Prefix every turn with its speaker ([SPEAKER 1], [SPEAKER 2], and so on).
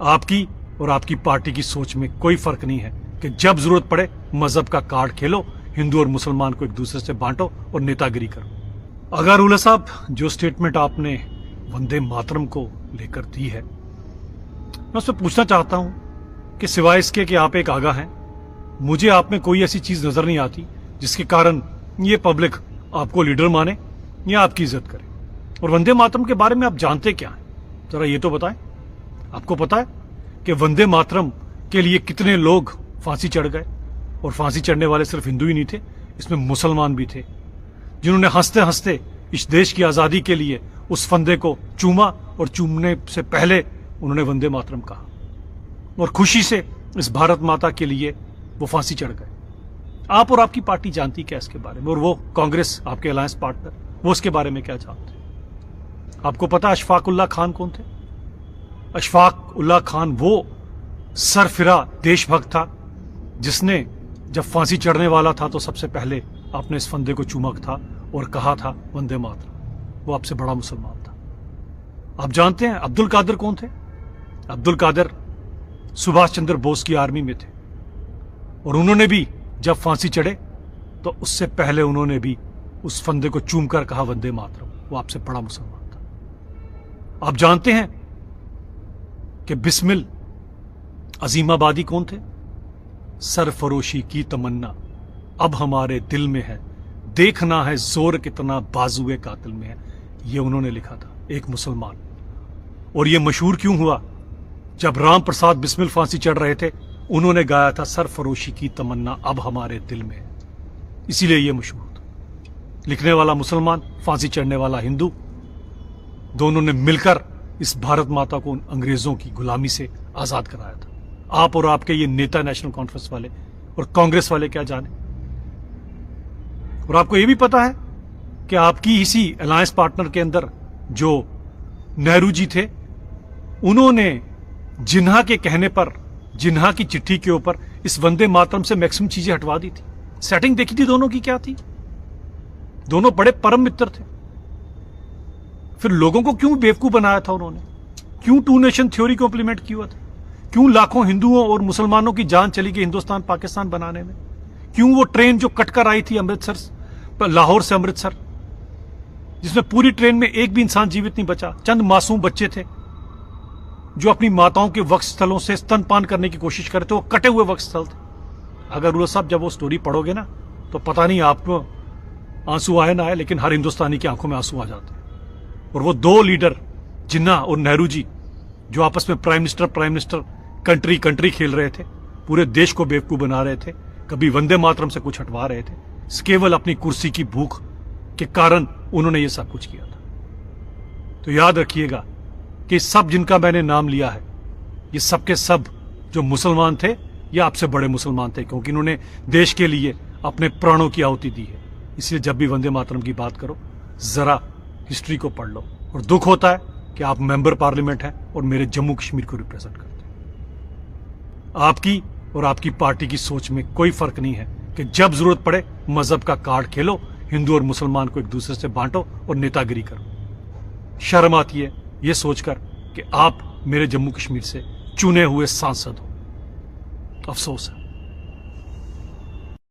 [SPEAKER 1] आपकी और आपकी पार्टी की सोच में कोई फर्क नहीं है कि जब जरूरत पड़े मजहब का कार्ड खेलो, हिंदू और मुसलमान को एक दूसरे से बांटो और नेतागिरी करो। अगर उल्ला साहब, जो स्टेटमेंट आपने वंदे मातरम को लेकर दी है, मैं उससे पूछना चाहता हूं कि सिवाय इसके कि आप एक आगा हैं, मुझे आप में कोई ऐसी चीज नजर नहीं आती जिसके कारण ये पब्लिक आपको लीडर माने या आपकी इज्जत करे। और वंदे मातरम के बारे में आप जानते क्या हैं, जरा ये तो बताएं। आपको पता है कि वंदे मातरम के लिए कितने लोग फांसी चढ़ गए? और फांसी चढ़ने वाले सिर्फ हिंदू ही नहीं थे, इसमें मुसलमान भी थे, जिन्होंने हंसते हंसते इस देश की आजादी के लिए उस फंदे को चूमा और चूमने से पहले उन्होंने वंदे मातरम कहा और खुशी से इस भारत माता के लिए वो फांसी चढ़ गए। आप और आपकी पार्टी जानती क्या इसके बारे में? और वो कांग्रेस, आपके अलायंस पार्टनर, वो इसके बारे में क्या जानते? आपको पता अशफाक उल्लाह खान कौन थे? अशफाक उल्लाह खान वो सरफिरा देशभक्त था जिसने जब फांसी चढ़ने वाला था तो सबसे पहले आपने इस फंदे को चूमा था और कहा था वंदे मातरम। वो आपसे बड़ा मुसलमान था। आप जानते हैं अब्दुल कादिर कौन थे? अब्दुल कादिर सुभाष चंद्र बोस की आर्मी में थे और उन्होंने भी जब फांसी चढ़े तो उससे पहले उन्होंने भी उस फंदे को चूम कर कहा वंदे मातरम। वो आपसे बड़ा मुसलमान था। आप जानते हैं कि बिस्मिल अजीमाबादी कौन थे? सरफरोशी की तमन्ना अब हमारे दिल में है, देखना है जोर कितना बाजुए कातिल में है। ये उन्होंने लिखा था, एक मुसलमान। और ये मशहूर क्यों हुआ? जब राम प्रसाद बिस्मिल फांसी चढ़ रहे थे, उन्होंने गाया था सरफरोशी की तमन्ना अब हमारे दिल में है, इसीलिए ये मशहूर था। लिखने वाला मुसलमान, फांसी चढ़ने वाला हिंदू, दोनों ने मिलकर इस भारत माता को अंग्रेजों की गुलामी से आजाद कराया था। आप और आपके ये नेता नेशनल कॉन्फ्रेंस वाले और कांग्रेस वाले क्या जाने? और आपको यह भी पता है कि आपकी इसी अलायंस पार्टनर के अंदर जो नेहरू जी थे, उन्होंने जिन्हा के कहने पर, जिन्हा की चिट्ठी के ऊपर इस वंदे मातरम से मैक्सिमम चीजें हटवा दी थी। सेटिंग देखी थी दोनों की क्या थी? दोनों बड़े परम मित्र थे। फिर लोगों को क्यों बेवकूफ बनाया था उन्होंने? क्यों टू नेशन थ्योरी को इंप्लीमेंट किया था? क्यों लाखों हिंदुओं और मुसलमानों की जान चली गई हिंदुस्तान पाकिस्तान बनाने में? क्यों वो ट्रेन जो कटकर आई थी अमृतसर, लाहौर से अमृतसर, जिसमें पूरी ट्रेन में एक भी इंसान जीवित नहीं बचा, चंद मासूम बच्चे थे जो अपनी माताओं के वक्फ स्थलों से स्तनपान करने की कोशिश कर रहे थे, वो कटे हुए वक्फ स्थल थे। अगर उल्ला साहब जब वो स्टोरी पढ़ोगे ना, तो पता नहीं आपको आंसू आए ना आए, लेकिन हर हिंदुस्तानी की आंखों में आंसू आ जाते हैं। और वो दो लीडर, जिन्ना और नेहरू जी, जो आपस में प्राइम मिनिस्टर कंट्री खेल रहे थे, पूरे देश को बेवकूफ बना रहे थे, कभी वंदे मातरम से कुछ हटवा रहे थे, केवल अपनी कुर्सी की भूख के कारण उन्होंने ये सब कुछ किया था। तो याद रखिएगा कि सब जिनका मैंने नाम लिया है, ये सब के सब जो मुसलमान थे, ये आपसे बड़े मुसलमान थे, क्योंकि इन्होंने देश के लिए अपने प्राणों की आहुति दी है। इसलिए जब भी वंदे मातरम की बात करो, जरा हिस्ट्री को पढ़ लो। और दुख होता है कि आप मेंबर पार्लियामेंट हैं और मेरे जम्मू कश्मीर को रिप्रेजेंट करते हैं। आपकी और आपकी पार्टी की सोच में कोई फर्क नहीं है कि जब जरूरत पड़े मजहब का कार्ड खेलो, हिंदू और मुसलमान को एक दूसरे से बांटो और नेतागिरी करो। शर्म आती है यह सोचकर कि आप मेरे जम्मू कश्मीर से चुने हुए सांसद हो। अफसोस है।